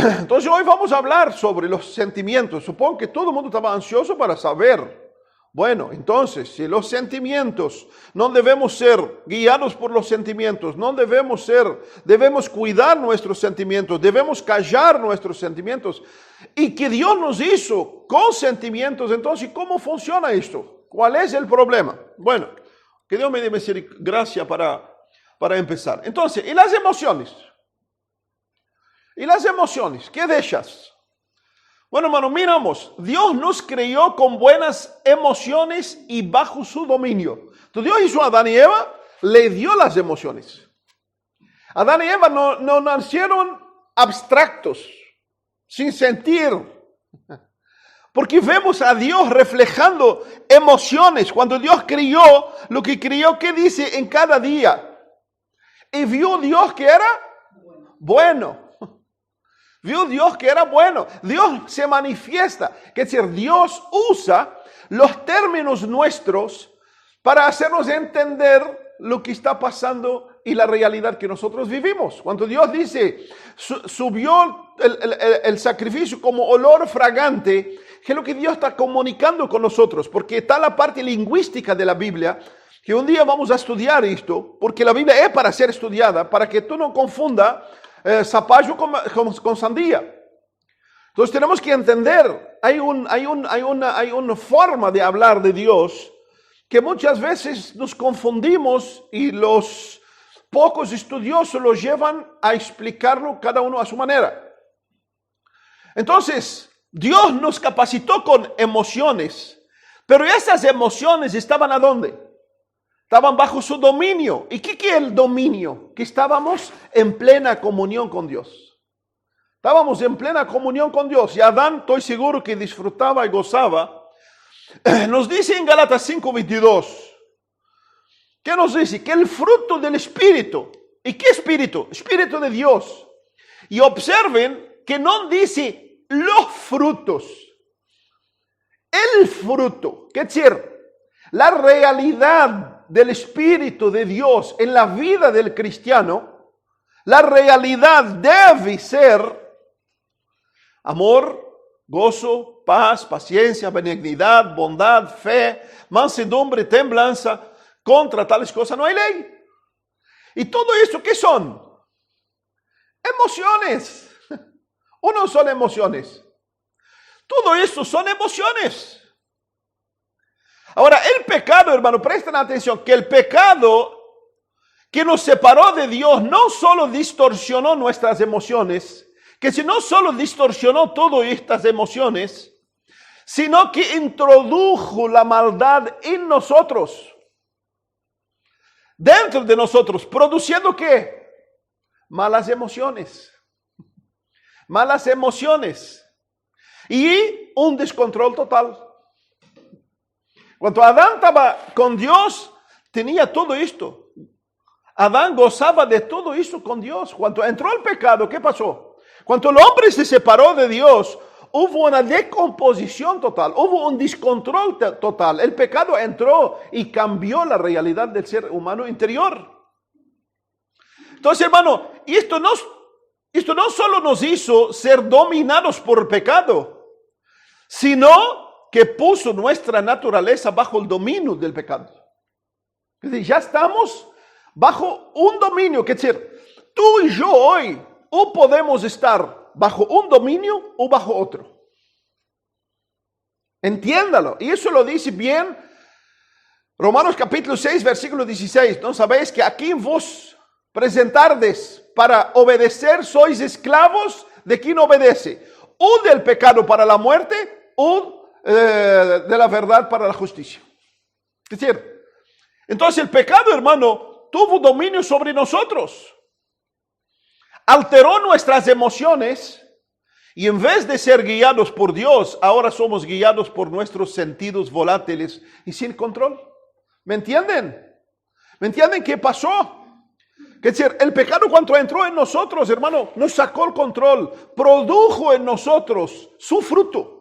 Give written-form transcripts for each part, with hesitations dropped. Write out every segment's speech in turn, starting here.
Entonces hoy vamos a hablar sobre los sentimientos. Supongo que todo el mundo estaba ansioso para saber. Bueno, entonces, si los sentimientos, no debemos ser guiados por los sentimientos, debemos cuidar nuestros sentimientos, debemos callar nuestros sentimientos. Y que Dios nos hizo con sentimientos, entonces, ¿cómo funciona esto? ¿Cuál es el problema? Bueno, que Dios me dé gracia para empezar. Entonces, ¿y las emociones? ¿Y las emociones? ¿Qué de ellas? Bueno, hermano, miramos, Dios nos creó con buenas emociones y bajo su dominio. Entonces Dios hizo a Adán y Eva, le dio las emociones. Adán y Eva no nacieron abstractos, sin sentir. Porque vemos a Dios reflejando emociones. Cuando Dios crió, lo que crió, ¿qué dice en cada día? Y vio Dios que era bueno. Vio Dios que era bueno. Dios se manifiesta. Es decir, Dios usa los términos nuestros para hacernos entender lo que está pasando y la realidad que nosotros vivimos. Cuando Dios dice, subió el sacrificio como olor fragante, que es lo que Dios está comunicando con nosotros, porque está la parte lingüística de la Biblia, que un día vamos a estudiar esto, porque la Biblia es para ser estudiada, para que tú no confundas zapallo con sandía. Entonces tenemos que entender, hay una forma de hablar de Dios que muchas veces nos confundimos y los pocos estudiosos lo llevan a explicarlo cada uno a su manera. Entonces, Dios nos capacitó con emociones, pero esas emociones estaban ¿a dónde? Estaban bajo su dominio. ¿Y qué es el dominio? Que estábamos en plena comunión con Dios. Estábamos en plena comunión con Dios. Y Adán, estoy seguro que disfrutaba y gozaba. Nos dice en Gálatas 5:22. ¿Qué nos dice? Que el fruto del Espíritu. ¿Y qué Espíritu? Espíritu de Dios. Y observen que no dice los frutos. El fruto. ¿Qué decir? La realidad del Espíritu de Dios en la vida del cristiano, la realidad debe ser amor, gozo, paz, paciencia, benignidad, bondad, fe, mansedumbre, templanza. Contra tales cosas no hay ley. ¿Y todo eso qué son? Emociones. ¿O no son emociones? Todo eso son emociones. Ahora, el pecado, hermano, presten atención, que el pecado que nos separó de Dios no solo distorsionó nuestras emociones, que si no solo distorsionó todas estas emociones, sino que introdujo la maldad en nosotros, dentro de nosotros, produciendo ¿qué? Malas emociones y un descontrol total. Cuando Adán estaba con Dios, tenía todo esto. Adán gozaba de todo esto con Dios. Cuando entró el pecado, ¿qué pasó? Cuando el hombre se separó de Dios, hubo una descomposición total, hubo un descontrol total. El pecado entró y cambió la realidad del ser humano interior. Entonces, hermano, esto no solo nos hizo ser dominados por el pecado, sino que puso nuestra naturaleza bajo el dominio del pecado. Es decir, ya estamos bajo un dominio. Es decir, tú y yo hoy o podemos estar bajo un dominio o bajo otro. Entiéndalo. Y eso lo dice bien Romanos capítulo 6, versículo 16. ¿No sabéis que aquí vos presentardes para obedecer sois esclavos de quien obedece? O del pecado para la muerte o de la verdad para la justicia. Es decir, entonces el pecado, hermano, tuvo dominio sobre nosotros. Alteró nuestras emociones y en vez de ser guiados por Dios, ahora somos guiados por nuestros sentidos volátiles y sin control. ¿Me entienden? ¿Me entienden qué pasó? Es decir, el pecado cuando entró en nosotros, hermano, nos sacó el control, produjo en nosotros su fruto.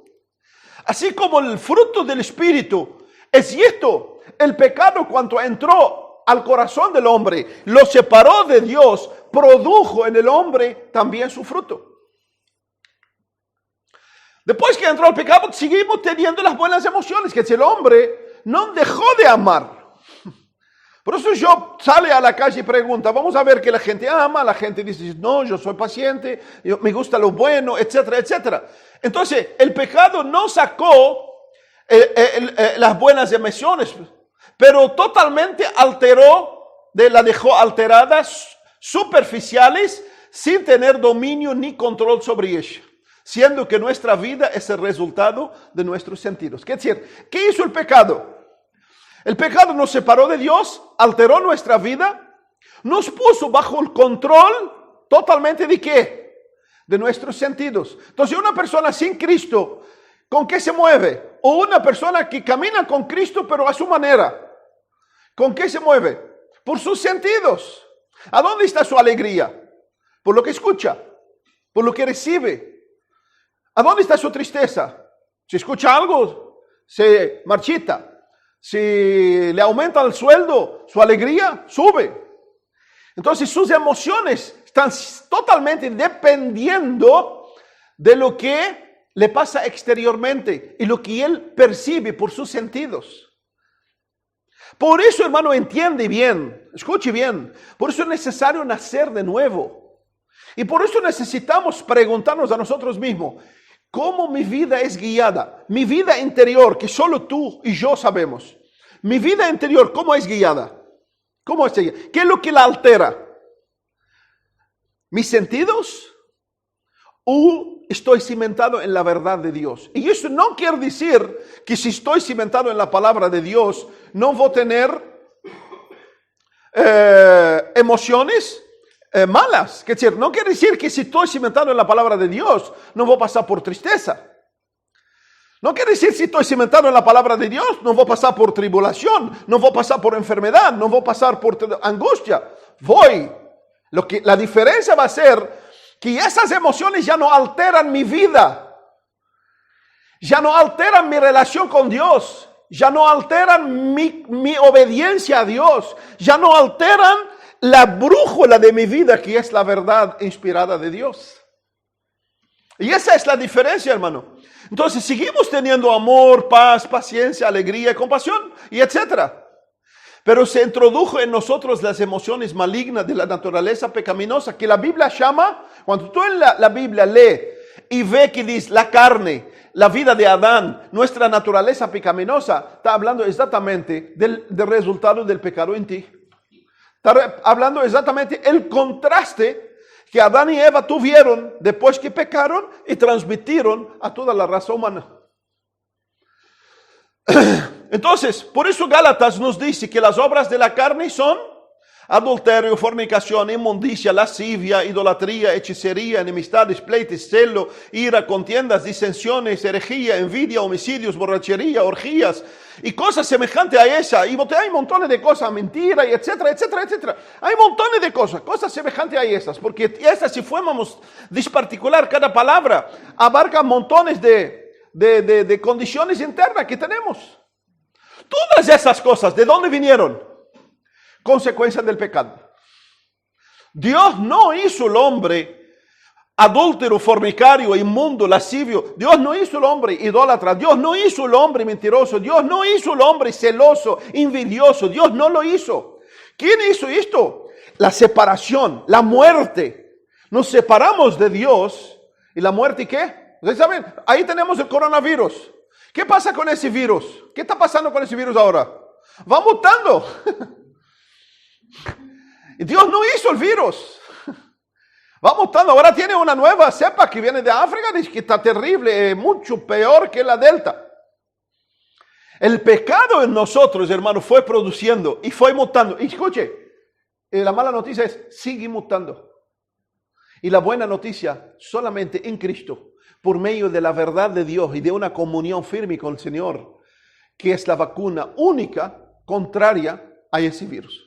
Así como el fruto del Espíritu es esto, el pecado cuando entró al corazón del hombre, lo separó de Dios, produjo en el hombre también su fruto. Después que entró el pecado, seguimos teniendo las buenas emociones, que si el hombre no dejó de amar. Por eso yo sale a la calle y pregunta, vamos a ver que la gente ama, la gente dice, no, yo soy paciente, me gusta lo bueno, etcétera, etcétera. Entonces, el pecado no sacó las buenas emociones, pero totalmente la dejó alteradas, superficiales, sin tener dominio ni control sobre ella, siendo que nuestra vida es el resultado de nuestros sentidos. ¿Qué decir? ¿Qué hizo el pecado? El pecado nos separó de Dios, alteró nuestra vida, nos puso bajo el control totalmente ¿de qué? De nuestros sentidos. Entonces, una persona sin Cristo, ¿con qué se mueve? O una persona que camina con Cristo, pero a su manera, ¿con qué se mueve? Por sus sentidos. ¿A dónde está su alegría? Por lo que escucha, por lo que recibe. ¿A dónde está su tristeza? Si escucha algo, se marchita. Si le aumenta el sueldo, su alegría sube. Entonces sus emociones están totalmente dependiendo de lo que le pasa exteriormente y lo que él percibe por sus sentidos. Por eso, hermano, entiende bien, escuche bien, por eso es necesario nacer de nuevo. Y por eso necesitamos preguntarnos a nosotros mismos, ¿cómo mi vida es guiada? Mi vida interior, que solo tú y yo sabemos. Mi vida interior, ¿cómo es guiada? ¿Cómo es guiada? ¿Qué es lo que la altera? ¿Mis sentidos? ¿O estoy cimentado en la verdad de Dios? Y eso no quiere decir que si estoy cimentado en la palabra de Dios, no voy a tener emociones malas. Es decir, no quiere decir que si estoy cimentado en la palabra de Dios, no voy a pasar por tristeza. No quiere decir si estoy cimentado en la palabra de Dios, no voy a pasar por tribulación, no voy a pasar por enfermedad, no voy a pasar por angustia. La diferencia va a ser que esas emociones ya no alteran mi vida, ya no alteran mi relación con Dios, ya no alteran mi obediencia a Dios, ya no alteran la brújula de mi vida, que es la verdad inspirada de Dios. Y esa es la diferencia, hermano. Entonces seguimos teniendo amor, paz, paciencia, alegría, compasión y etcétera. Pero se introdujo en nosotros las emociones malignas de la naturaleza pecaminosa, que la Biblia llama, cuando tú en la Biblia lee y ve que dice la carne, la vida de Adán, nuestra naturaleza pecaminosa, está hablando exactamente del resultado del pecado en ti. Está hablando exactamente el contraste que Adán y Eva tuvieron después que pecaron y transmitieron a toda la raza humana. Entonces, por eso Gálatas nos dice que las obras de la carne son adulterio, fornicación, inmundicia, lascivia, idolatría, hechicería, enemistades, pleitos, celo, ira, contiendas, disensiones, herejía, envidia, homicidios, borrachería, orgías y cosas semejantes a esa. Y hay montones de cosas, mentira, y etcétera, etcétera, etcétera. Hay montones de cosas semejantes a esas, porque esas, si fuéramos desparticular cada palabra, abarca montones de condiciones internas que tenemos. Todas esas cosas, ¿de dónde vinieron? Consecuencia del pecado. Dios no hizo el hombre adúltero, fornicario, inmundo, lascivio. Dios no hizo el hombre idólatra. Dios no hizo el hombre mentiroso. Dios no hizo el hombre celoso, envidioso. Dios no lo hizo. ¿Quién hizo esto? La separación, la muerte. Nos separamos de Dios. ¿Y la muerte qué? ¿Ustedes saben? Ahí tenemos el coronavirus. ¿Qué pasa con ese virus? ¿Qué está pasando con ese virus ahora? Va mutando. Y Dios no hizo el virus. Va mutando. Ahora tiene una nueva cepa que viene de África, dice que está terrible, mucho peor que la Delta. El pecado en nosotros, hermano, fue produciendo y fue mutando. Y escuche, la mala noticia es, sigue mutando. Y la buena noticia, solamente en Cristo, por medio de la verdad de Dios y de una comunión firme con el Señor, que es la vacuna única contraria a ese virus,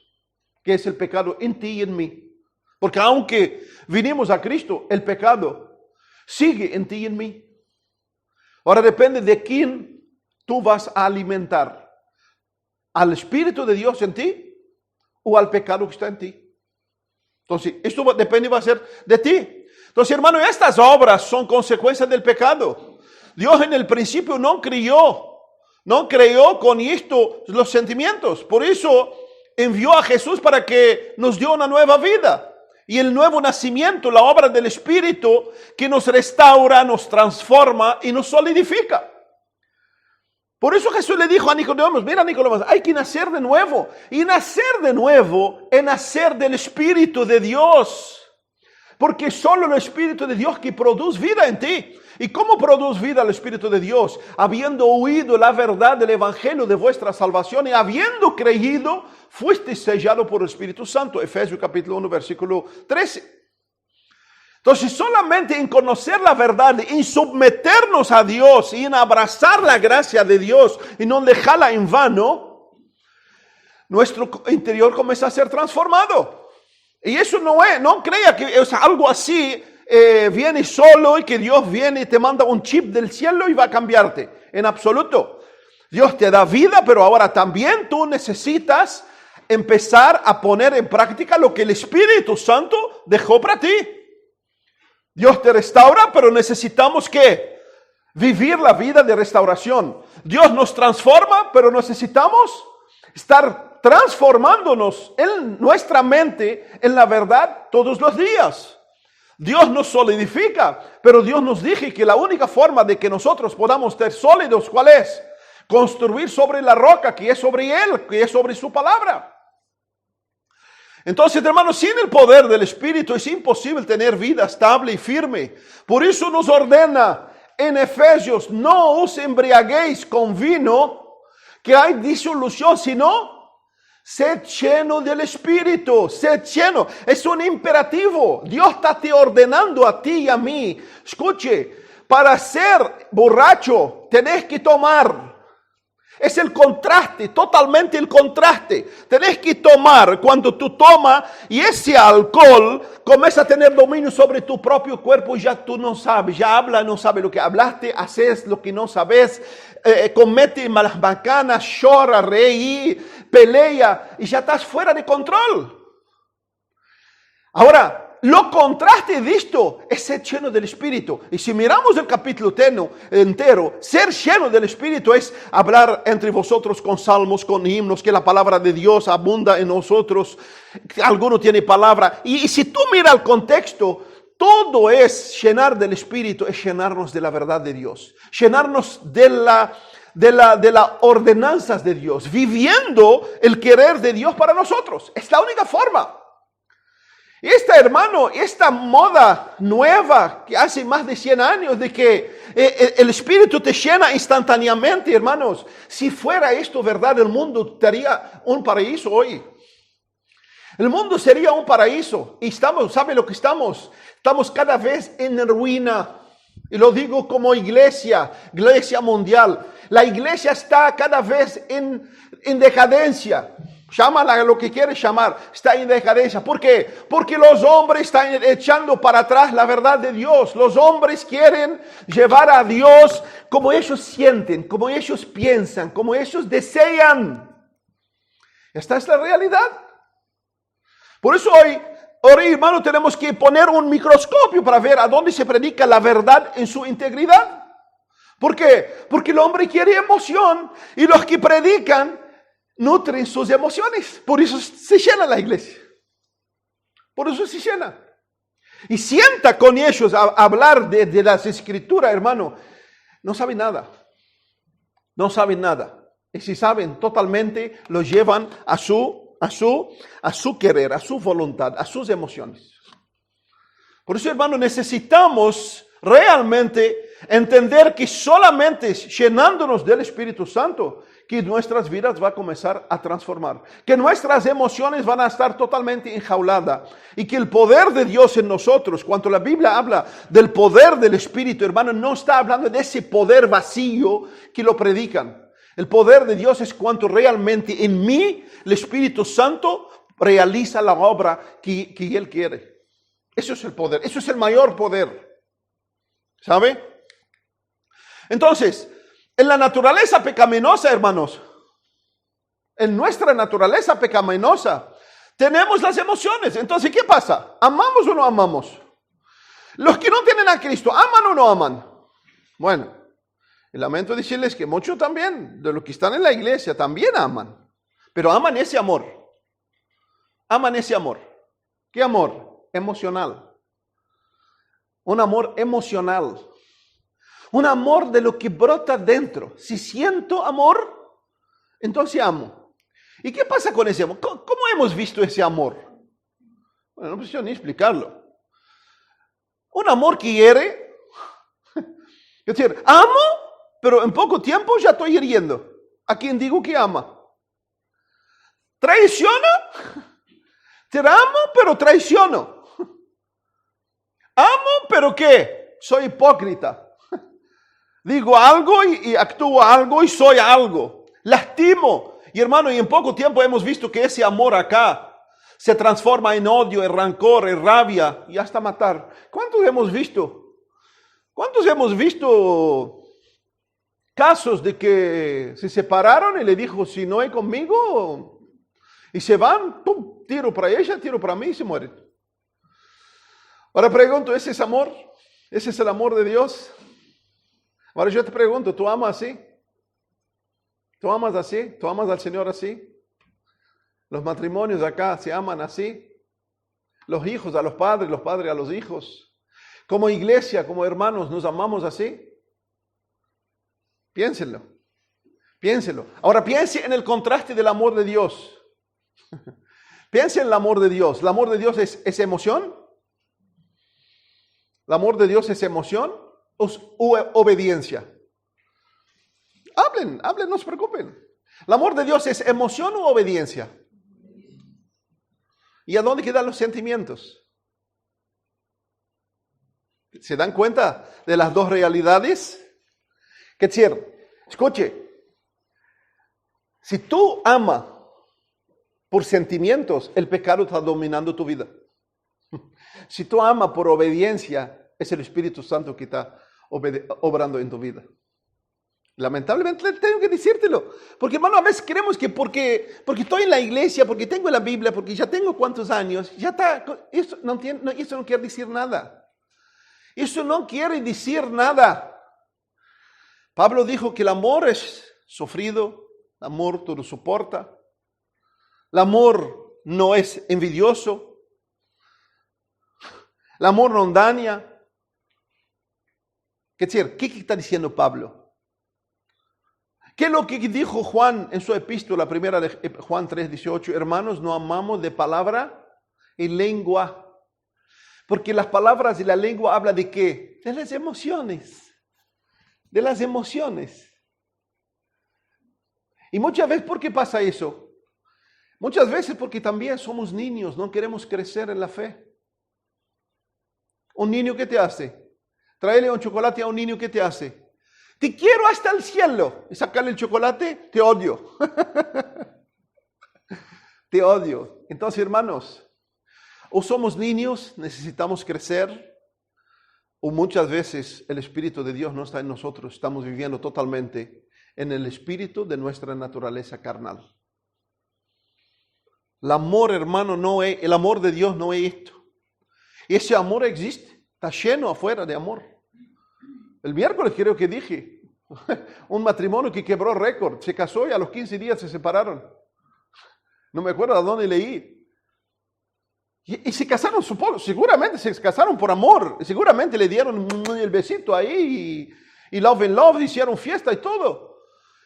que es el pecado en ti y en mí. Porque aunque vinimos a Cristo, el pecado sigue en ti y en mí. Ahora depende de quién tú vas a alimentar, al Espíritu de Dios en ti o al pecado que está en ti. Entonces, esto va a ser de ti. Entonces, hermano, estas obras son consecuencias del pecado. Dios en el principio no creó con esto los sentimientos. Por eso envió a Jesús para que nos dio una nueva vida. Y el nuevo nacimiento, la obra del Espíritu que nos restaura, nos transforma y nos solidifica. Por eso Jesús le dijo a Nicodemo, mira Nicodemo, hay que nacer de nuevo. Y nacer de nuevo es nacer del Espíritu de Dios. Porque solo el Espíritu de Dios que produce vida en ti. ¿Y cómo produce vida el Espíritu de Dios? Habiendo oído la verdad del Evangelio de vuestra salvación y habiendo creído, fuiste sellado por el Espíritu Santo. Efesios capítulo 1, versículo 13. Entonces, solamente en conocer la verdad, en someternos a Dios y en abrazar la gracia de Dios y no dejarla en vano, nuestro interior comienza a ser transformado. Y eso no crea que es algo así, viene solo y que Dios viene y te manda un chip del cielo y va a cambiarte. En absoluto. Dios te da vida, pero ahora también tú necesitas empezar a poner en práctica lo que el Espíritu Santo dejó para ti. Dios te restaura, pero necesitamos ¿qué? Vivir la vida de restauración. Dios nos transforma, pero necesitamos estar transformándonos en nuestra mente, en la verdad, todos los días. Dios nos solidifica, pero Dios nos dice que la única forma de que nosotros podamos ser sólidos, ¿cuál es? Construir sobre la roca, que es sobre Él, que es sobre su palabra. Entonces, hermanos, sin el poder del Espíritu es imposible tener vida estable y firme. Por eso nos ordena en Efesios, no os embriaguéis con vino, que hay disolución, sino sed lleno del Espíritu, sed lleno. Es un imperativo. Dios está te ordenando a ti y a mí. Escuche, para ser borracho tenés que tomar. Es el contraste, totalmente el contraste. Tenés que tomar, cuando tú tomas y ese alcohol comienza a tener dominio sobre tu propio cuerpo, ya tú no sabes, ya hablas, no sabes lo que hablaste, haces lo que no sabes, comete malas bacanas, llora, reí, pelea y ya estás fuera de control. Ahora, lo contraste de esto es ser lleno del Espíritu. Y si miramos el capítulo entero, ser lleno del Espíritu es hablar entre vosotros con salmos, con himnos, que la palabra de Dios abunda en nosotros. Alguno tiene palabra. Y si tú miras el contexto, todo es llenar del Espíritu, es llenarnos de la verdad de Dios. Llenarnos de las ordenanzas de Dios, viviendo el querer de Dios para nosotros. Es la única forma. Esta moda nueva que hace más de 100 años de que el Espíritu te llena instantáneamente, hermanos. Si fuera esto verdad, el mundo sería un paraíso hoy. El mundo sería un paraíso. Y ¿sabe lo que estamos? Estamos cada vez en ruina. Y lo digo como iglesia mundial. La iglesia está cada vez en decadencia. Llámala lo que quieres llamar, está en decadencia. ¿Por qué? Porque los hombres están echando para atrás la verdad de Dios. Los hombres quieren llevar a Dios como ellos sienten, como ellos piensan, como ellos desean. Esta es la realidad. Por eso hoy, hermano, tenemos que poner un microscopio para ver a dónde se predica la verdad en su integridad. ¿Por qué? Porque el hombre quiere emoción y los que predican nutren sus emociones. Por eso se llena la iglesia. Por eso se llena. Y sienta con ellos a hablar de las escrituras, hermano. No saben nada. No saben nada. Y si saben totalmente, lo llevan a su querer, a su voluntad, a sus emociones. Por eso, hermano, necesitamos realmente entender que solamente llenándonos del Espíritu Santo que nuestras vidas va a comenzar a transformar, que nuestras emociones van a estar totalmente enjauladas y que el poder de Dios en nosotros, cuando la Biblia habla del poder del Espíritu, hermano, no está hablando de ese poder vacío que lo predican. El poder de Dios es cuando realmente en mí el Espíritu Santo realiza la obra que Él quiere. Eso es el poder, eso es el mayor poder. ¿Sabe? Entonces, en la naturaleza pecaminosa, hermanos, en nuestra naturaleza pecaminosa, tenemos las emociones. Entonces, ¿qué pasa? ¿Amamos o no amamos? Los que no tienen a Cristo, ¿aman o no aman? Bueno, Y lamento decirles que muchos también, de los que están en la iglesia, también aman. Pero aman ese amor. Aman ese amor. ¿Qué amor? Emocional. Un amor emocional. Un amor de lo que brota dentro. Si siento amor, entonces amo. ¿Y qué pasa con ese amor? ¿Cómo hemos visto ese amor? Bueno, no preciso ni explicarlo. Un amor que hiere. Es decir, amo, pero en poco tiempo ya estoy hiriendo a quien digo que ama. Traiciona. Te amo, pero traiciono. Amo, pero ¿qué? Soy hipócrita. Digo algo y actúo algo y soy algo. Lastimo. Y hermano, y en poco tiempo hemos visto que ese amor acá se transforma en odio, en rancor, en rabia y hasta matar. ¿Cuántos hemos visto? ¿Cuántos hemos visto casos de que se separaron y le dijo, si no hay conmigo, y se van, pum, tiro para ella, tiro para mí y se mueren? Ahora pregunto, ¿ese es amor? ¿Ese es el amor de Dios? Ahora yo te pregunto, ¿tú amas así? ¿Tú amas así? ¿Tú amas al Señor así? Los matrimonios acá se aman así. Los hijos a los padres a los hijos. Como iglesia, como hermanos, ¿nos amamos así? Piénsenlo. Piénsenlo. Ahora piense en el contraste del amor de Dios. Piense en el amor de Dios. ¿El amor de Dios es emoción? ¿El amor de Dios es emoción o obediencia? Hablen, no se preocupen. ¿El amor de Dios es emoción o obediencia? ¿Y a dónde quedan los sentimientos? ¿Se dan cuenta de las dos realidades? ¿Qué decir? Escuche, si tú amas por sentimientos, el pecado está dominando tu vida. Si tú amas por obediencia, es el Espíritu Santo que está obrando en tu vida. Lamentablemente tengo que decírtelo. Porque hermano, a veces creemos que porque estoy en la iglesia, porque tengo la Biblia, porque ya tengo cuántos años, ya está. Eso no quiere decir nada. Eso no quiere decir nada. Pablo dijo que el amor es sufrido, el amor todo soporta. El amor no es envidioso. El amor no daña. ¿Qué está diciendo Pablo? ¿Qué es lo que dijo Juan en su epístola primera de Juan 3:18? Hermanos, no amamos de palabra y lengua. Porque las palabras y la lengua hablan de ¿qué? De las emociones. De las emociones. Y muchas veces, ¿por qué pasa eso? Muchas veces porque también somos niños, no queremos crecer en la fe. Un niño, ¿qué te hace? Traerle un chocolate a un niño, ¿qué te hace? Te quiero hasta el cielo. Y sacarle el chocolate, te odio. Te odio. Entonces, hermanos, o somos niños, necesitamos crecer, o muchas veces el Espíritu de Dios no está en nosotros. Estamos viviendo totalmente en el espíritu de nuestra naturaleza carnal. El amor, hermano, el amor de Dios no es esto. Ese amor existe, está lleno afuera de amor. El miércoles creo que dije, un matrimonio que quebró récord, se casó y a los 15 días se separaron. No me acuerdo a dónde leí. Y se casaron, seguramente se casaron por amor, seguramente le dieron el besito ahí y love and love, hicieron fiesta y todo.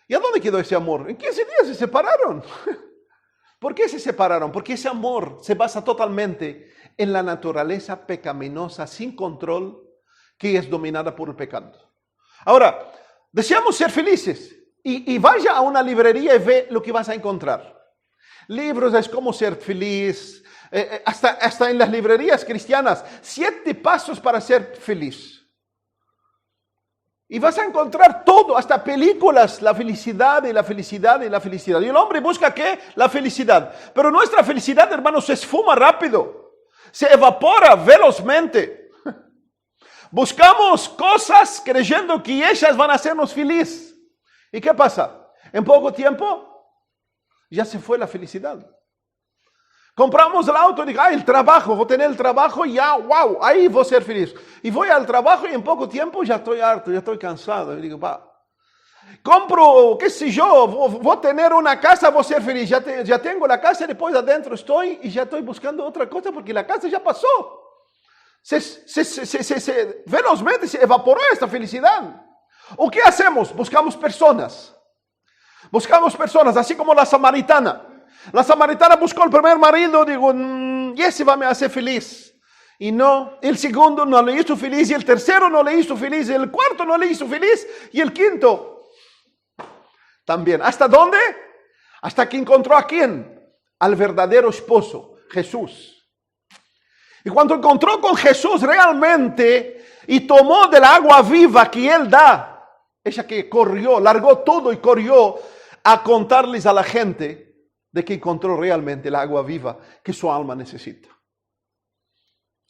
¿Y a dónde quedó ese amor? En 15 días se separaron. ¿Por qué se separaron? Porque ese amor se basa totalmente en la naturaleza pecaminosa, sin control, que es dominada por el pecado. Ahora, deseamos ser felices y vaya a una librería y ve lo que vas a encontrar. Libros es cómo ser feliz, hasta en las librerías cristianas, 7 pasos para ser feliz. Y vas a encontrar todo, hasta películas, la felicidad y la felicidad y la felicidad. Y el hombre busca ¿qué? La felicidad. Pero nuestra felicidad, hermanos, se esfuma rápido, se evapora velozmente. Buscamos cosas creyendo que ellas van a hacernos felices. ¿Y qué pasa? En poco tiempo ya se fue la felicidad. Compramos el auto y digo, el trabajo, voy a tener el trabajo y ya, wow, ahí voy a ser feliz. Y voy al trabajo y en poco tiempo ya estoy harto, ya estoy cansado. Y digo, compro, qué sé yo, voy a tener una casa, voy a ser feliz. Ya tengo la casa y después adentro estoy y ya estoy buscando otra cosa porque la casa ya pasó. Velozmente se evaporó esta felicidad. ¿O qué hacemos? Buscamos personas. Buscamos personas, así como la samaritana. La samaritana buscó el primer marido, digo, y ese va a me hacer feliz. Y no, el segundo no le hizo feliz, y el tercero no le hizo feliz, y el cuarto no le hizo feliz, y el quinto también. ¿Hasta dónde? Hasta que encontró a quién? Al verdadero esposo, Jesús. Y cuando encontró con Jesús realmente y tomó del agua viva que Él da, ella que corrió, largó todo y corrió a contarles a la gente de que encontró realmente el agua viva que su alma necesita.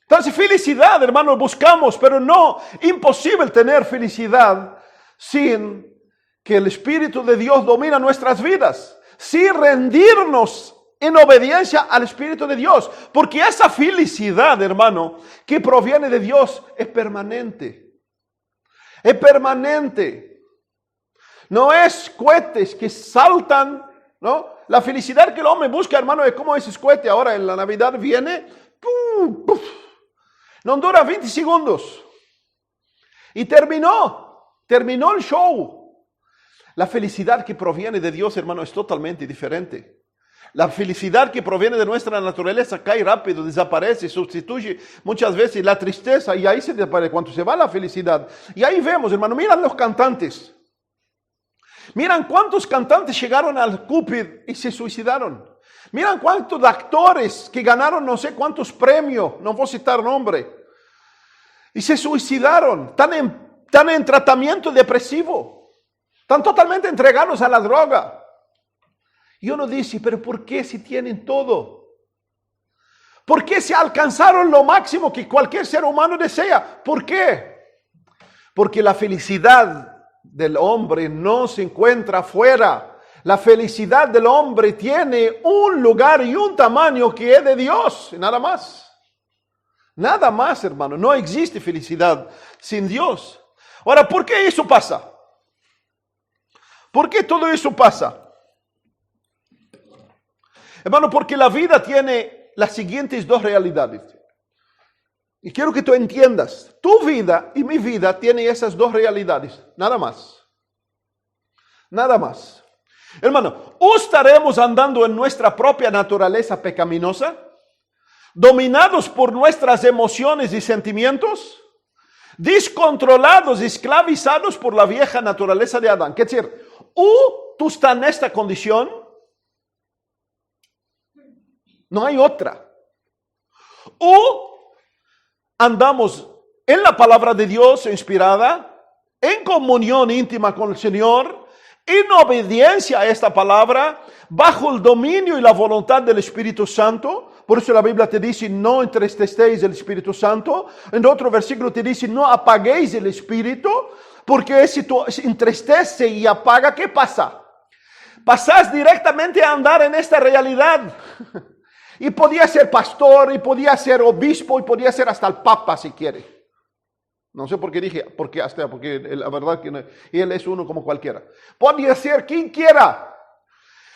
Entonces, felicidad, hermanos, buscamos, pero no, imposible tener felicidad sin que el Espíritu de Dios domina nuestras vidas, sin rendirnos en obediencia al Espíritu de Dios, porque esa felicidad, hermano, que proviene de Dios es permanente. Es permanente. No es cohetes que saltan, ¿no? La felicidad que el hombre busca, hermano, es como ese cohete ahora en la Navidad viene, ¡pum! ¡Puf! No dura 20 segundos. Y terminó el show. La felicidad que proviene de Dios, hermano, es totalmente diferente. La felicidad que proviene de nuestra naturaleza cae rápido, desaparece, sustituye muchas veces la tristeza y ahí se desaparece cuando se va la felicidad. Y ahí vemos, hermano, miran los cantantes. Miran cuántos cantantes llegaron al Cupid y se suicidaron. Miran cuántos actores que ganaron no sé cuántos premios, no voy a citar nombre, y se suicidaron. Están en tratamiento depresivo. Están totalmente entregados a la droga. Y uno dice, pero ¿por qué si tienen todo? ¿Por qué si alcanzaron lo máximo que cualquier ser humano desea? ¿Por qué? Porque la felicidad del hombre no se encuentra afuera. La felicidad del hombre tiene un lugar y un tamaño que es de Dios, nada más. Nada más, hermano. No existe felicidad sin Dios. Ahora, ¿por qué eso pasa? ¿Por qué todo eso pasa? Hermano, porque la vida tiene las siguientes dos realidades. Y quiero que tú entiendas, tu vida y mi vida tienen esas dos realidades, nada más. Nada más. Hermano, o estaremos andando en nuestra propia naturaleza pecaminosa, dominados por nuestras emociones y sentimientos, descontrolados, esclavizados por la vieja naturaleza de Adán. ¿Qué decir? O tú estás en esta condición, no hay otra. O andamos en la palabra de Dios inspirada, en comunión íntima con el Señor, en obediencia a esta palabra, bajo el dominio y la voluntad del Espíritu Santo. Por eso la Biblia te dice, no entristecéis el Espíritu Santo. En otro versículo te dice, no apaguéis el Espíritu, porque si tú entristece y apaga, ¿qué pasa? Pasás directamente a andar en esta realidad. Y podía ser pastor, y podía ser obispo, y podía ser hasta el papa si quiere. No sé por qué dije, porque la verdad que no, él es uno como cualquiera. Podía ser quien quiera.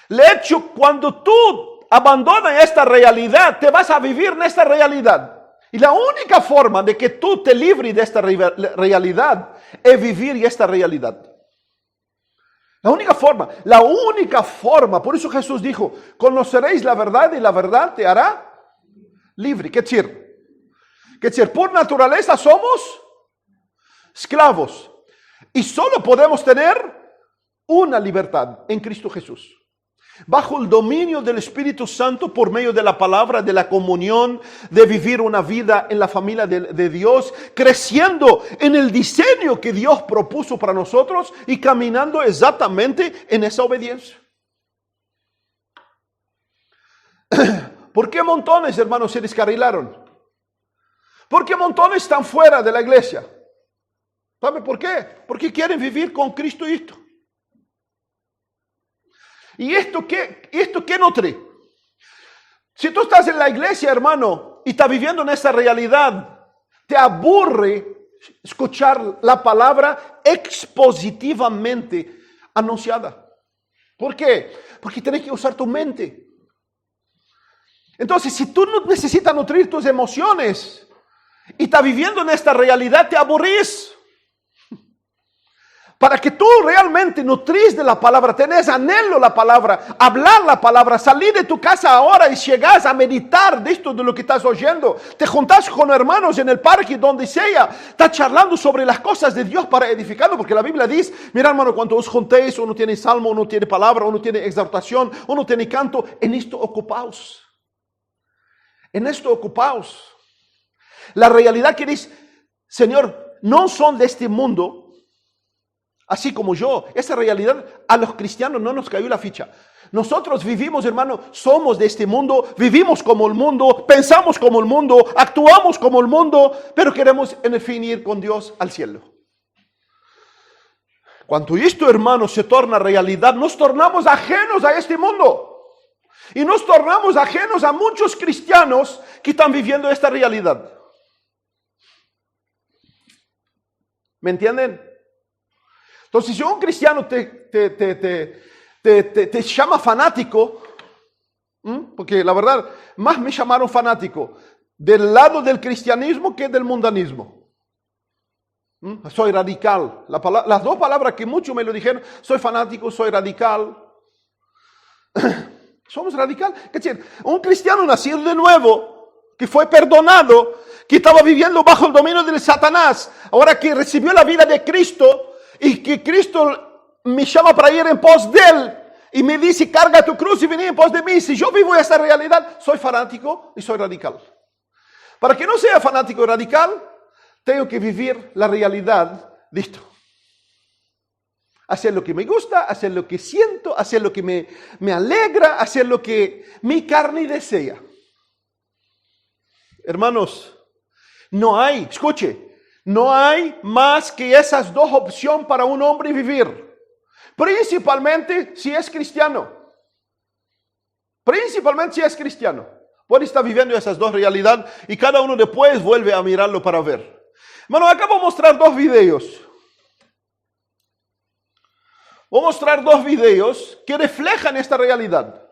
El hecho, cuando tú abandonas esta realidad, te vas a vivir en esta realidad. Y la única forma de que tú te libres de esta realidad es vivir esta realidad. La única forma, por eso Jesús dijo, conoceréis la verdad y la verdad te hará libre. ¿Qué decir? Por naturaleza somos esclavos y solo podemos tener una libertad en Cristo Jesús. Bajo el dominio del Espíritu Santo por medio de la palabra, de la comunión, de vivir una vida en la familia de Dios, creciendo en el diseño que Dios propuso para nosotros y caminando exactamente en esa obediencia. ¿Por qué montones, hermanos, se descarrilaron? ¿Por qué montones están fuera de la iglesia? ¿Sabe por qué? Porque quieren vivir con Cristo y esto. ¿Y esto qué nutre? Si tú estás en la iglesia, hermano, y estás viviendo en esa realidad, te aburre escuchar la palabra expositivamente anunciada. ¿Por qué? Porque tienes que usar tu mente. Entonces, si tú no necesitas nutrir tus emociones y estás viviendo en esta realidad, te aburrís. Para que tú realmente nutrís de la palabra, tenés anhelo la palabra, hablar la palabra, salir de tu casa ahora y llegas a meditar de esto de lo que estás oyendo. Te juntás con hermanos en el parque, donde sea, estás charlando sobre las cosas de Dios para edificarlo, porque la Biblia dice, mira hermano, cuando os juntéis, uno tiene salmo, uno tiene palabra, uno tiene exhortación, uno tiene canto, en esto ocupaos. En esto ocupaos. La realidad que dice, Señor, no son de este mundo, así como yo. Esa realidad a los cristianos no nos cayó la ficha. Nosotros vivimos, hermano, somos de este mundo, vivimos como el mundo, pensamos como el mundo, actuamos como el mundo, pero queremos en el fin ir con Dios al cielo. Cuando esto, hermano, se torna realidad, nos tornamos ajenos a este mundo. Y nos tornamos ajenos a muchos cristianos que están viviendo esta realidad. ¿Me entienden? Entonces, si un cristiano te llama fanático, porque la verdad, más me llamaron fanático del lado del cristianismo que del mundanismo. Soy radical. Las dos palabras que muchos me lo dijeron, soy fanático, soy radical. Somos radical. Es decir, un cristiano nacido de nuevo, que fue perdonado, que estaba viviendo bajo el dominio del Satanás, ahora que recibió la vida de Cristo, y que Cristo me llama para ir en pos de Él. Y me dice, carga tu cruz y vení en pos de mí. Si yo vivo esa realidad, soy fanático y soy radical. Para que no sea fanático y radical, tengo que vivir la realidad de esto. Hacer lo que me gusta, hacer lo que siento, hacer lo que me alegra, hacer lo que mi carne desea. Hermanos, no hay, escuche, no hay más que esas dos opciones para un hombre vivir. Principalmente si es cristiano. Principalmente si es cristiano. Puede estar viviendo esas dos realidades y cada uno después vuelve a mirarlo para ver. Bueno, acá voy a mostrar dos videos. Voy a mostrar dos videos que reflejan esta realidad.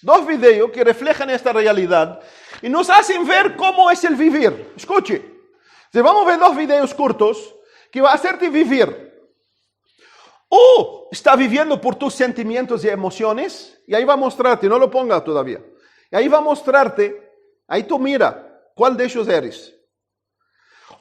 Dos videos que reflejan esta realidad y nos hacen ver cómo es el vivir. Escuche. Vamos a ver dos videos cortos que va a hacerte vivir. O está viviendo por tus sentimientos y emociones, y ahí va a mostrarte, no lo ponga todavía. Y ahí va a mostrarte, ahí tú mira cuál de ellos eres.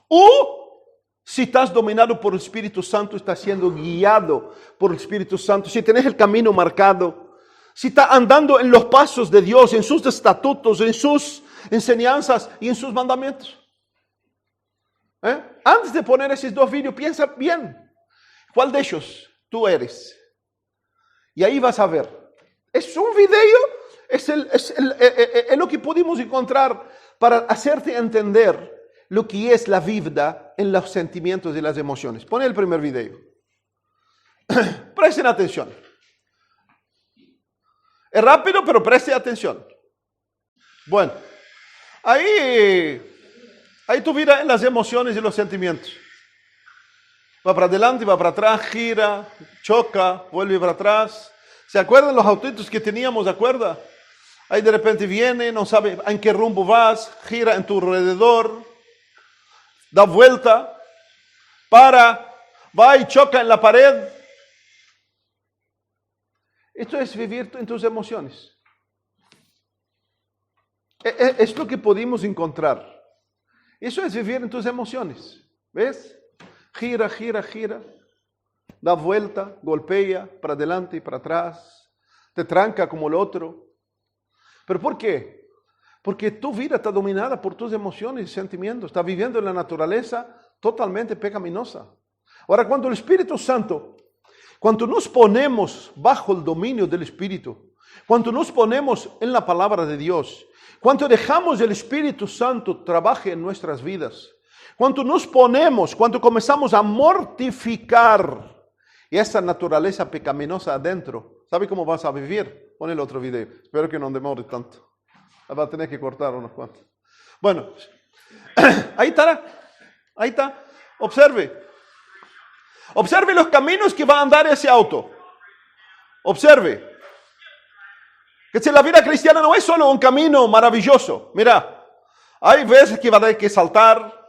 O si estás dominado por el Espíritu Santo, estás siendo guiado por el Espíritu Santo, si tienes el camino marcado, si estás andando en los pasos de Dios, en sus estatutos, en sus enseñanzas y en sus mandamientos. Antes de poner esos dos vídeos, piensa bien. ¿Cuál de ellos tú eres? Y ahí vas a ver. Es un video, es lo que pudimos encontrar para hacerte entender lo que es la vida en los sentimientos y las emociones. Pon el primer video. Presten atención. Es rápido, pero presten atención. Bueno, ahí tu vida en las emociones y los sentimientos. Va para adelante, va para atrás, gira, choca, vuelve para atrás. ¿Se acuerdan los autitos que teníamos? ¿Se acuerda? Ahí de repente viene, no sabe en qué rumbo vas, gira en tu alrededor, da vuelta, para, va y choca en la pared. Esto es vivir en tus emociones. Es lo que pudimos encontrar. Eso es vivir en tus emociones. ¿Ves? Gira, gira, gira. Da vuelta, golpea para adelante y para atrás. Te tranca como el otro. ¿Pero por qué? Porque tu vida está dominada por tus emociones y sentimientos. Estás viviendo en la naturaleza totalmente pecaminosa. Ahora, cuando el Espíritu Santo, cuando nos ponemos bajo el dominio del Espíritu, cuando nos ponemos en la palabra de Dios, cuando dejamos el Espíritu Santo trabaje en nuestras vidas, cuando nos ponemos, cuando comenzamos a mortificar esa naturaleza pecaminosa adentro, ¿sabe cómo vas a vivir? Pon el otro video. Espero que no demore tanto. Va a tener que cortar unos cuantos. Bueno, ahí está. Observe. Observe los caminos que va a andar ese auto. Observe. Que si la vida cristiana no es solo un camino maravilloso. Mira, hay veces que va a haber que saltar.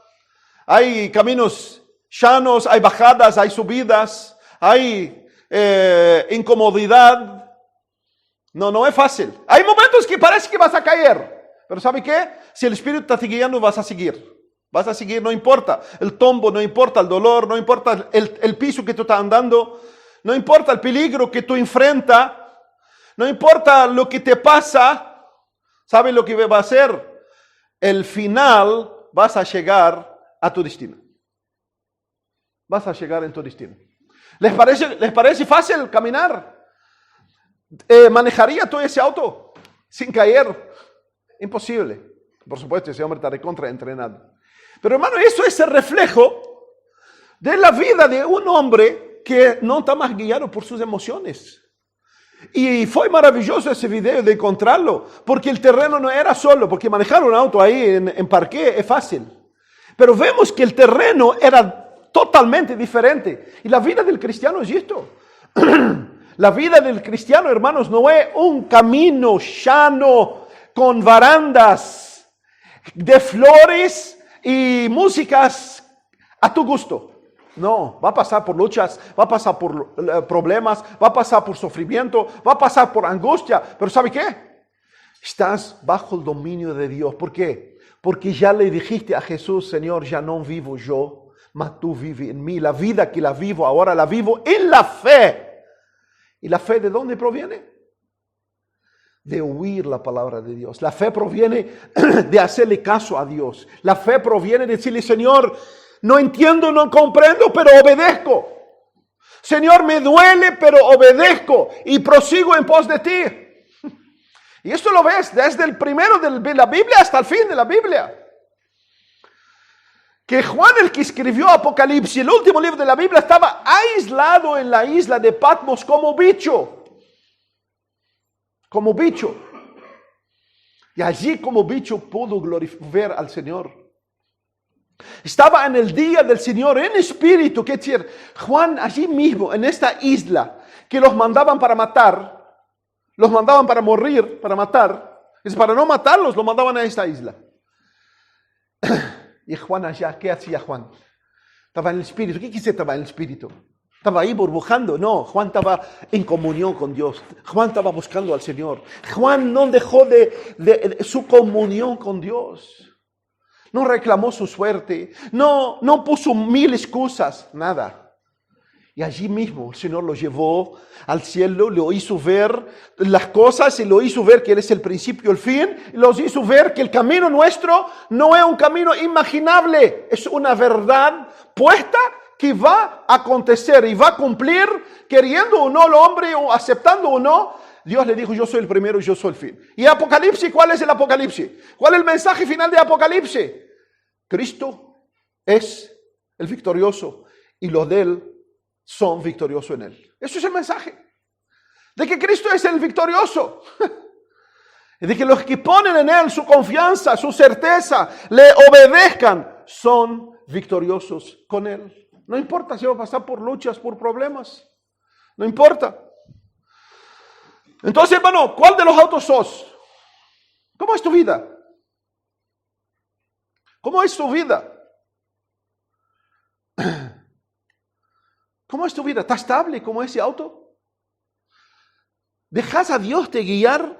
Hay caminos llanos, hay bajadas, hay subidas, hay incomodidad. No es fácil. Hay momentos que parece que vas a caer. Pero ¿sabe qué? Si el Espíritu te está guiando, vas a seguir. Vas a seguir, no importa el tombo, no importa el dolor, no importa el piso que tú estás andando, no importa el peligro que tú enfrentas, no importa lo que te pasa. ¿Sabe lo que va a hacer? El final vas a llegar a tu destino. Vas a llegar en tu destino. ¿Les parece fácil caminar? ¿Manejaría todo ese auto sin caer? Imposible. Por supuesto, ese hombre está recontra entrenado. Pero hermano, eso es el reflejo de la vida de un hombre que no está más guiado por sus emociones. Y fue maravilloso ese video de encontrarlo, porque el terreno no era solo, porque manejar un auto ahí en parqué es fácil. Pero vemos que el terreno era totalmente diferente. Y la vida del cristiano es esto. La vida del cristiano, hermanos, no es un camino llano con barandas de flores y músicas a tu gusto. No, va a pasar por luchas, va a pasar por problemas, va a pasar por sufrimiento, va a pasar por angustia. Pero ¿sabe qué? Estás bajo el dominio de Dios. ¿Por qué? Porque ya le dijiste a Jesús, Señor, ya no vivo yo, mas tú vives en mí. La vida que la vivo ahora la vivo en la fe. ¿Y la fe de dónde proviene? De oír la palabra de Dios. La fe proviene de hacerle caso a Dios. La fe proviene de decirle, Señor, no entiendo, no comprendo, pero obedezco. Señor, me duele, pero obedezco y prosigo en pos de ti. Y esto lo ves desde el primero de la Biblia hasta el fin de la Biblia. Que Juan, el que escribió Apocalipsis, el último libro de la Biblia, estaba aislado en la isla de Patmos como bicho. Como bicho. Y allí como bicho pudo glorificar al Señor. Estaba en el día del Señor en espíritu. Que decir, Juan allí mismo, en esta isla, que los mandaban para matar, los mandaban para morir, para matar. Es para no matarlos, los mandaban a esta isla. Y Juan allá, ¿qué hacía Juan? Estaba en el espíritu. ¿Qué quiere estaba en el espíritu? Estaba ahí burbujando. No, Juan estaba en comunión con Dios. Juan estaba buscando al Señor. Juan no dejó de su comunión con Dios. No reclamó su suerte. No puso 1000 excusas. Nada. Y allí mismo el Señor lo llevó al cielo, lo hizo ver las cosas y lo hizo ver que Él es el principio y el fin. Y los hizo ver que el camino nuestro no es un camino imaginable. Es una verdad puesta que va a acontecer y va a cumplir, queriendo o no el hombre o aceptando o no. Dios le dijo, yo soy el primero y yo soy el fin. Y Apocalipsis, ¿cuál es el Apocalipsis? ¿Cuál es el mensaje final de Apocalipsis? Cristo es el victorioso y los de Él son victoriosos en Él. Eso es el mensaje. De que Cristo es el victorioso. De que los que ponen en Él su confianza, su certeza, le obedezcan, son victoriosos con Él. No importa si va a pasar por luchas, por problemas. No importa. Entonces, hermano, ¿cuál de los autos sos? ¿Cómo es tu vida? ¿Cómo es tu vida? ¿Cómo es tu vida? ¿Está estable como ese auto? ¿Dejas a Dios te guiar?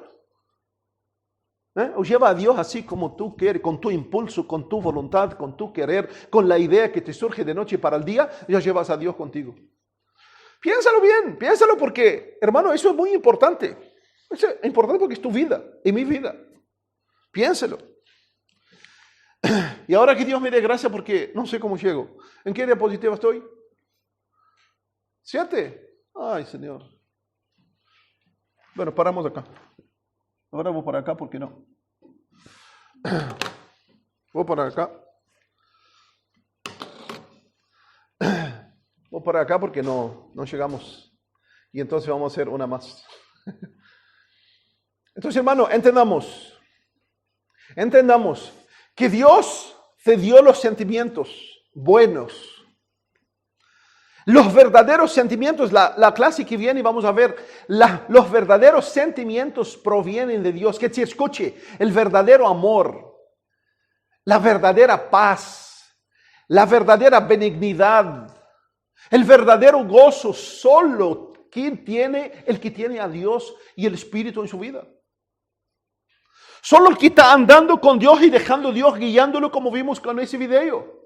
¿O lleva a Dios así como tú quieres, con tu impulso, con tu voluntad, con tu querer, con la idea que te surge de noche para el día? Ya llevas a Dios contigo. Piénsalo bien, piénsalo porque, hermano, eso es muy importante. Es importante porque es tu vida y mi vida. Piénselo. Y ahora que Dios me dé gracia porque no sé cómo llego. ¿En qué diapositiva estoy? 7. Ay, Señor. Bueno, paramos acá. Ahora voy para acá porque no. Voy para acá. Voy para acá porque no llegamos. Y entonces vamos a hacer una más. Entonces, hermano, entendamos que Dios te dio los sentimientos buenos. Los verdaderos sentimientos, la clase que viene vamos a ver, los verdaderos sentimientos provienen de Dios. Que si escuche, el verdadero amor, la verdadera paz, la verdadera benignidad, el verdadero gozo, solo quien tiene, el que tiene a Dios y el Espíritu en su vida. Solo el que está andando con Dios y dejando a Dios guiándolo, como vimos con ese video.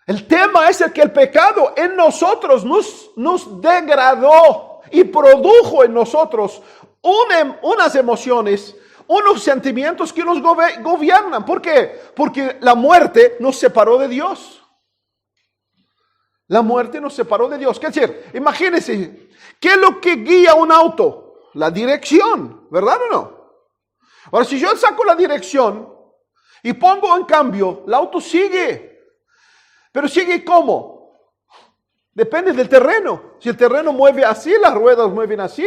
El tema es el que el pecado en nosotros nos degradó y produjo en nosotros unas emociones, unos sentimientos que nos gobiernan. ¿Por qué? Porque la muerte nos separó de Dios. La muerte nos separó de Dios. ¿Qué decir? Imagínense, ¿qué es lo que guía un auto? La dirección, ¿verdad o no? Ahora, si yo saco la dirección y pongo en cambio, el auto sigue. Pero sigue ¿cómo? Depende del terreno. Si el terreno mueve así, las ruedas mueven así.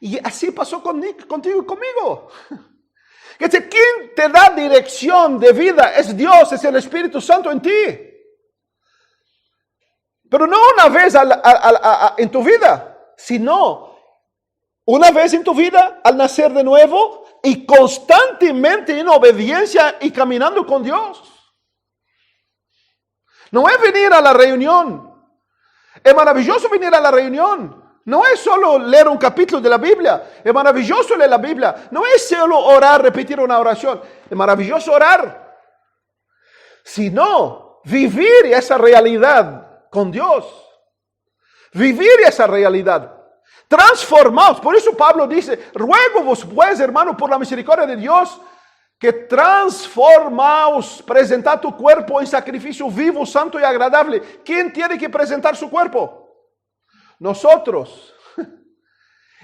Y así pasó contigo y conmigo. ¿Quién te da dirección de vida? Es Dios, es el Espíritu Santo en ti. Pero no una vez en tu vida, sino una vez en tu vida al nacer de nuevo y constantemente en obediencia y caminando con Dios. No es venir a la reunión. Es maravilloso venir a la reunión. No es solo leer un capítulo de la Biblia. Es maravilloso leer la Biblia. No es solo orar, repetir una oración. Es maravilloso orar. Sino vivir esa realidad con Dios. Vivir esa realidad. Transformaos. Por eso Pablo dice, ruego vos pues, hermano, por la misericordia de Dios, que transformaos, presentad tu cuerpo en sacrificio vivo, santo y agradable. ¿Quién tiene que presentar su cuerpo? Nosotros.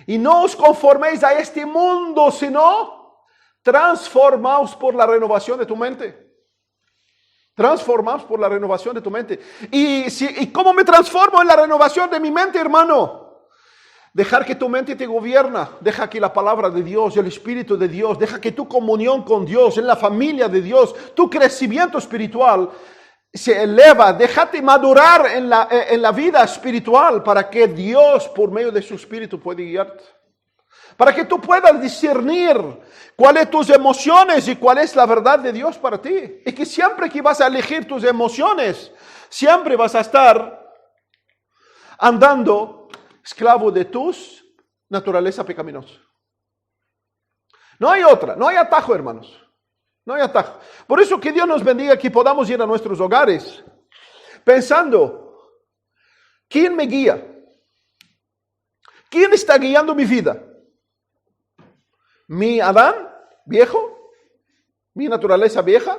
Y no os conforméis a este mundo, sino transformaos por la renovación de tu mente. Transformaos por la renovación de tu mente. ¿Y cómo me transformo en la renovación de mi mente, hermano? Dejar que tu mente te gobierna. Deja que la palabra de Dios, el Espíritu de Dios, deja que tu comunión con Dios, en la familia de Dios, tu crecimiento espiritual se eleva. Déjate madurar en la vida espiritual para que Dios, por medio de su Espíritu, pueda guiarte. Para que tú puedas discernir cuáles tus emociones y cuál es la verdad de Dios para ti. Y que siempre que vas a elegir tus emociones, siempre vas a estar andando esclavo de tus naturaleza pecaminosa. No hay otra, no hay atajo, hermanos. No hay atajo. Por eso que Dios nos bendiga, que podamos ir a nuestros hogares pensando, ¿quién me guía? ¿Quién está guiando mi vida? ¿Mi Adán viejo? ¿Mi naturaleza vieja?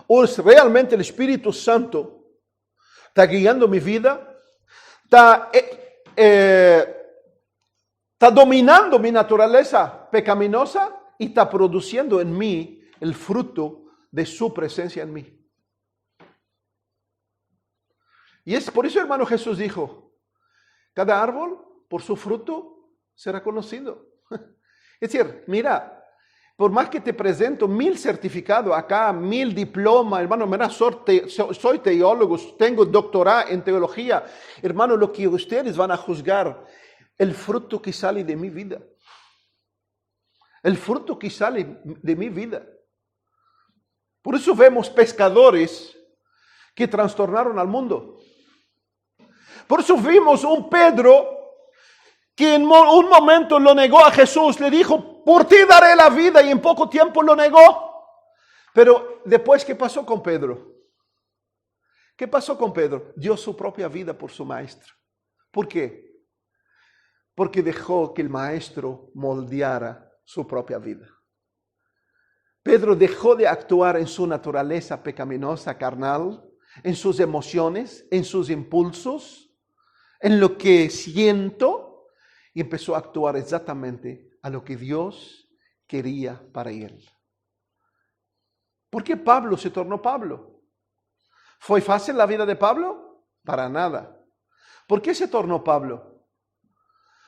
¿O es realmente el Espíritu Santo está guiando mi vida? Está dominando mi naturaleza pecaminosa y está produciendo en mí el fruto de su presencia en mí. Y es por eso, hermano, Jesús dijo, cada árbol por su fruto será conocido. Es decir, mira, por más que te presento 1000 certificados acá, 1000 diplomas, hermano, mira, soy teólogo, tengo doctorado en teología. Hermano, lo que ustedes van a juzgar, el fruto que sale de mi vida. El fruto que sale de mi vida. Por eso vemos pescadores que trastornaron al mundo. Por eso vimos un Pedro que en un momento lo negó a Jesús, le dijo, por ti daré la vida, y en poco tiempo lo negó. Pero después, ¿qué pasó con Pedro? ¿Qué pasó con Pedro? Dio su propia vida por su maestro. ¿Por qué? Porque dejó que el maestro moldeara su propia vida. Pedro dejó de actuar en su naturaleza pecaminosa, carnal, en sus emociones, en sus impulsos, en lo que siento, y empezó a actuar exactamente a lo que Dios quería para él. ¿Por qué Pablo se tornó Pablo? ¿Fue fácil la vida de Pablo? Para nada. ¿Por qué se tornó Pablo?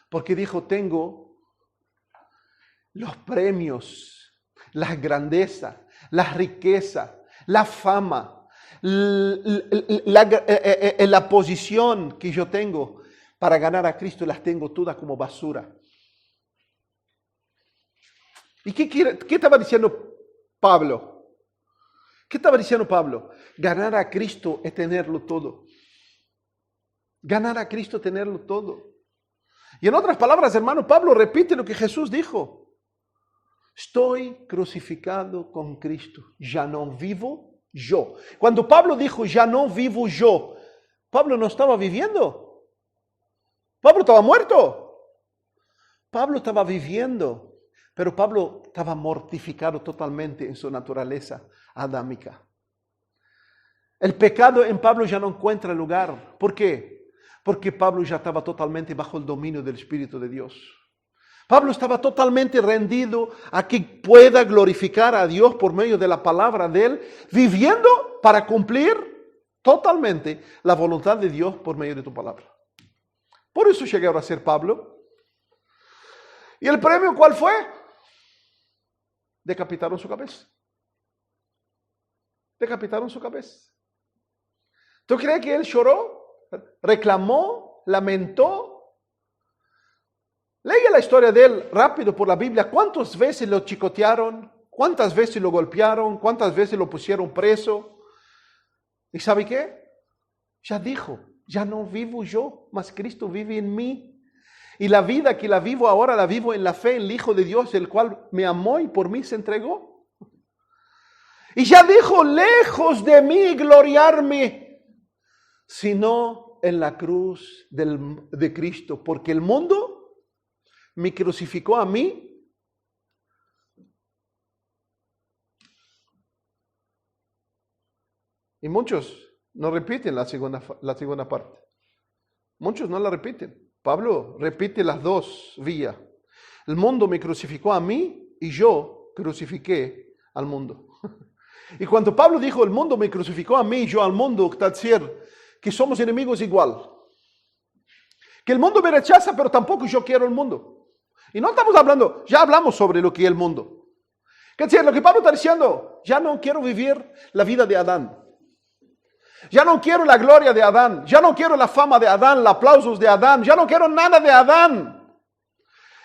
Porque dijo, tengo los premios, la grandeza, la riqueza, la fama, La posición que yo tengo para ganar a Cristo las tengo todas como basura. ¿Y qué estaba diciendo Pablo? ¿Qué estaba diciendo Pablo? Ganar a Cristo es tenerlo todo. Ganar a Cristo es tenerlo todo. Y en otras palabras, hermano, Pablo repite lo que Jesús dijo. Estoy crucificado con Cristo. Ya no vivo yo. Cuando Pablo dijo, ya no vivo yo, Pablo no estaba viviendo. Pablo estaba muerto. Pablo estaba viviendo. Pero Pablo estaba mortificado totalmente en su naturaleza adámica. El pecado en Pablo ya no encuentra lugar. ¿Por qué? Porque Pablo ya estaba totalmente bajo el dominio del Espíritu de Dios. Pablo estaba totalmente rendido a que pueda glorificar a Dios por medio de la palabra de él, viviendo para cumplir totalmente la voluntad de Dios por medio de tu palabra. Por eso llegaron a ser Pablo. ¿Y el premio cuál fue? Decapitaron su cabeza. Decapitaron su cabeza. ¿Tú crees que él lloró? ¿Reclamó? ¿Lamentó? Leia la historia de él rápido por la Biblia. ¿Cuántas veces lo chicotearon? ¿Cuántas veces lo golpearon? ¿Cuántas veces lo pusieron preso? ¿Y sabe qué? Ya dijo, ya no vivo yo, mas Cristo vive en mí. Y la vida que la vivo ahora, la vivo en la fe en el Hijo de Dios, el cual me amó y por mí se entregó. Y ya dijo, lejos de mí gloriarme, sino en la cruz de Cristo. Porque el mundo me crucificó a mí. Y muchos no repiten la segunda parte. Muchos no la repiten. Pablo repite las dos vías. El mundo me crucificó a mí y yo crucifiqué al mundo. Y cuando Pablo dijo, el mundo me crucificó a mí y yo al mundo, está decir que somos enemigos igual. Que el mundo me rechaza, pero tampoco yo quiero el mundo. Y no estamos hablando, ya hablamos sobre lo que es el mundo. Es decir, lo que Pablo está diciendo, ya no quiero vivir la vida de Adán. Ya no quiero la gloria de Adán. Ya no quiero la fama de Adán, los aplausos de Adán. Ya no quiero nada de Adán.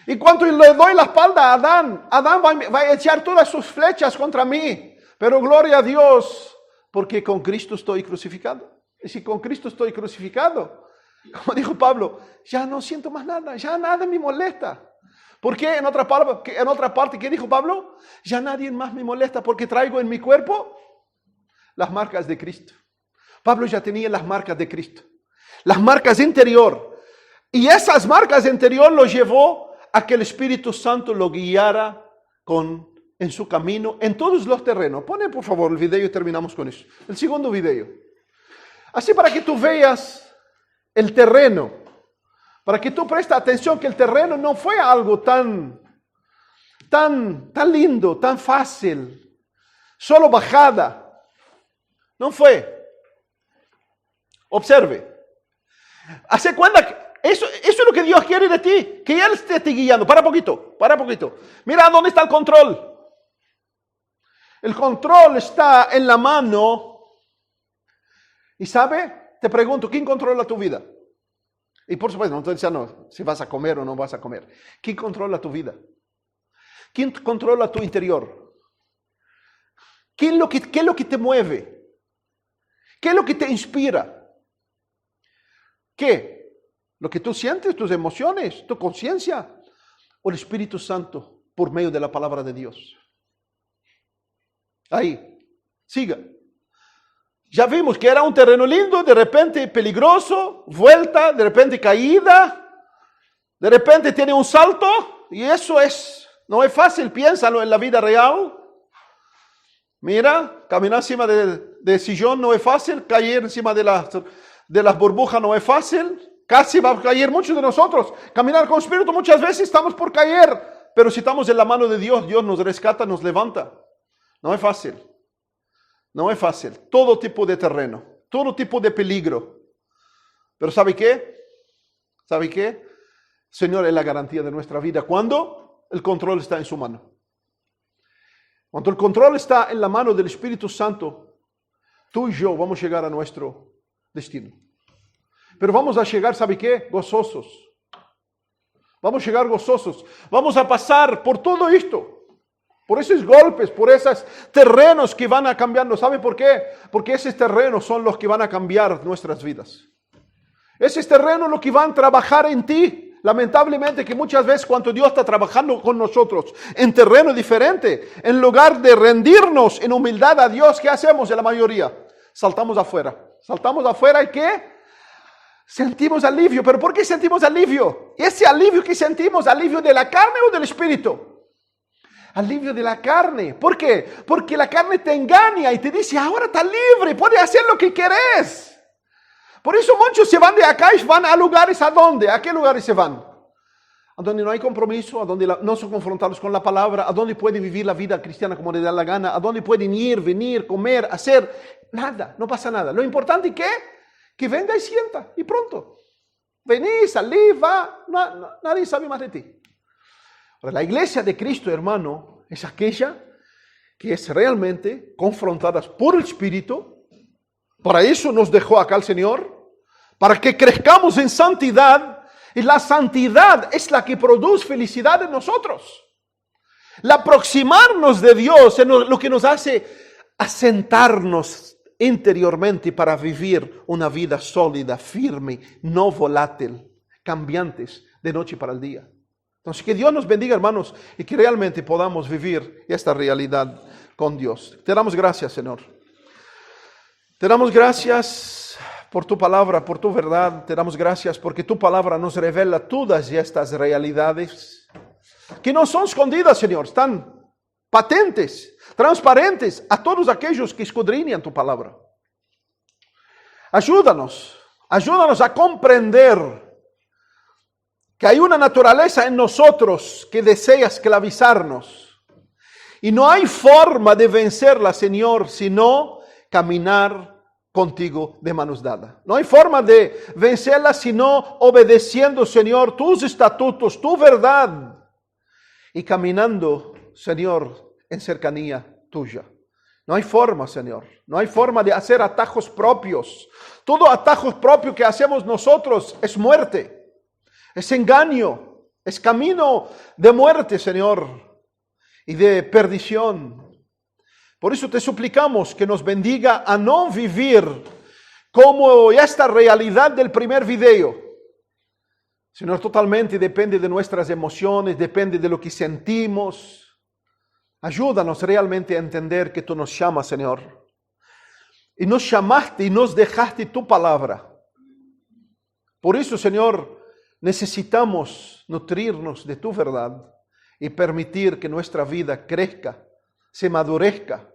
Y cuando le doy la espalda a Adán, Adán va a echar todas sus flechas contra mí. Pero gloria a Dios, porque con Cristo estoy crucificado. Y si con Cristo estoy crucificado, como dijo Pablo, ya no siento más nada. Ya nada me molesta. ¿Por qué? En otra parte, ¿qué dijo Pablo? Ya nadie más me molesta porque traigo en mi cuerpo las marcas de Cristo. Pablo ya tenía las marcas de Cristo, las marcas interior. Y esas marcas interior lo llevó a que el Espíritu Santo lo guiara en su camino, en todos los terrenos. Pone por favor el video y terminamos con eso. El segundo video. Así para que tú veas el terreno, para que tú prestes atención que el terreno no fue algo tan lindo, tan fácil, solo bajada. No fue. Observe. Hace cuenta que eso es lo que Dios quiere de ti. Que Él te esté guiando. Para poquito. Mira dónde está el control. El control está en la mano. Y sabe, te pregunto, ¿quién controla tu vida? Y por supuesto, no estoy diciendo si vas a comer o no vas a comer. ¿Quién controla tu vida? ¿Quién controla tu interior? ¿Qué es lo que te mueve? ¿Qué es lo que te inspira? ¿Qué? ¿Lo que tú sientes, tus emociones, tu conciencia? ¿O el Espíritu Santo por medio de la palabra de Dios? Ahí, siga. Ya vimos que era un terreno lindo, de repente peligroso, vuelta, de repente caída, de repente tiene un salto, y eso no es fácil, piénsalo en la vida real. Mira, caminar encima de sillón no es fácil, caer encima de las burbujas no es fácil, casi va a caer muchos de nosotros. Caminar con Espíritu muchas veces estamos por caer, pero si estamos en la mano de Dios, Dios nos rescata, nos levanta. No es fácil. No es fácil. Todo tipo de terreno, todo tipo de peligro. Pero ¿sabe qué? ¿Sabe qué? Señor es la garantía de nuestra vida. ¿Cuándo? El control está en su mano. Cuando el control está en la mano del Espíritu Santo, tú y yo vamos a llegar a nuestro destino. Pero vamos a llegar, ¿sabe qué? Gozosos. Vamos a llegar gozosos. Vamos a pasar por todo esto. Por esos golpes, por esos terrenos que van a cambiando. ¿Sabe por qué? Porque esos terrenos son los que van a cambiar nuestras vidas. Esos terrenos los que van a trabajar en ti. Lamentablemente que muchas veces cuando Dios está trabajando con nosotros en terreno diferente, en lugar de rendirnos en humildad a Dios, ¿qué hacemos en la mayoría? Saltamos afuera. Saltamos afuera y ¿qué? Sentimos alivio. ¿Pero por qué sentimos alivio? ¿Ese alivio que sentimos, alivio de la carne o del espíritu? Alivio de la carne. ¿Por qué? Porque la carne te engaña y te dice, ahora estás libre, puedes hacer lo que querés. Por eso muchos se van de acá y van a lugares, ¿a dónde? ¿A qué lugares se van? A donde no hay compromiso, a donde no son confrontados con la palabra, a donde pueden vivir la vida cristiana como les da la gana, a donde pueden ir, venir, comer, hacer, nada, no pasa nada. Lo importante es que venga y sienta, y pronto. Vení, salí, va, nadie sabe más de ti. La iglesia de Cristo, hermano, es aquella que es realmente confrontada por el Espíritu. Para eso nos dejó acá el Señor, para que crezcamos en santidad. Y la santidad es la que produce felicidad en nosotros. El aproximarnos de Dios es lo que nos hace asentarnos interiormente para vivir una vida sólida, firme, no volátil, cambiantes de noche para el día. Entonces, que Dios nos bendiga, hermanos, y que realmente podamos vivir esta realidad con Dios. Te damos gracias, Señor. Te damos gracias por tu palabra, por tu verdad. Te damos gracias porque tu palabra nos revela todas estas realidades que no son escondidas, Señor. Están patentes, transparentes a todos aquellos que escudriñan tu palabra. Ayúdanos a comprender que hay una naturaleza en nosotros que desea esclavizarnos. Y no hay forma de vencerla, Señor, sino caminar contigo de manos dadas. No hay forma de vencerla sino obedeciendo, Señor, tus estatutos, tu verdad. Y caminando, Señor, en cercanía tuya. No hay forma, Señor. No hay forma de hacer atajos propios. Todo atajos propio que hacemos nosotros es muerte. Es engaño. Es camino de muerte, Señor. Y de perdición. Por eso te suplicamos que nos bendiga a no vivir como esta realidad del primer video, sino totalmente depende de nuestras emociones, depende de lo que sentimos. Ayúdanos realmente a entender que tú nos llamas, Señor. Y nos llamaste y nos dejaste tu palabra. Por eso, Señor, necesitamos nutrirnos de tu verdad y permitir que nuestra vida crezca, se madurezca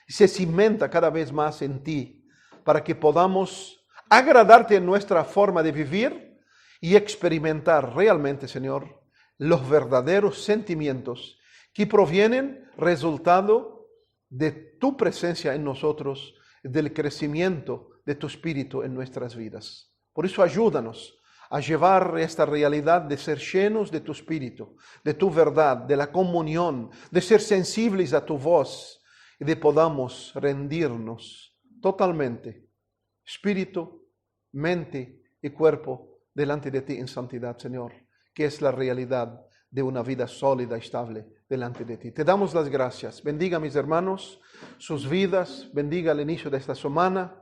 y se cimenta cada vez más en ti, para que podamos agradarte en nuestra forma de vivir y experimentar realmente, Señor, los verdaderos sentimientos que provienen resultado de tu presencia en nosotros, del crecimiento de tu Espíritu en nuestras vidas. Por eso ayúdanos a llevar esta realidad de ser llenos de tu Espíritu, de tu verdad, de la comunión, de ser sensibles a tu voz y de podamos rendirnos totalmente, espíritu, mente y cuerpo, delante de ti en santidad, Señor, que es la realidad de una vida sólida, estable delante de ti. Te damos las gracias. Bendiga a mis hermanos, sus vidas, bendiga al inicio de esta semana,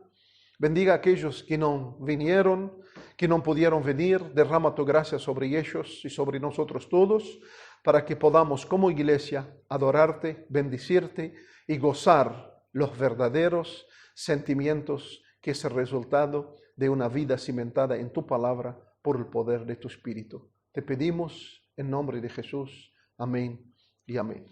bendiga a aquellos que no vinieron, que no pudieron venir. Derrama tu gracia sobre ellos y sobre nosotros todos, para que podamos como iglesia adorarte, bendecirte y gozar los verdaderos sentimientos que es el resultado de una vida cimentada en tu palabra por el poder de tu Espíritu. Te pedimos en nombre de Jesús. Amén y amén.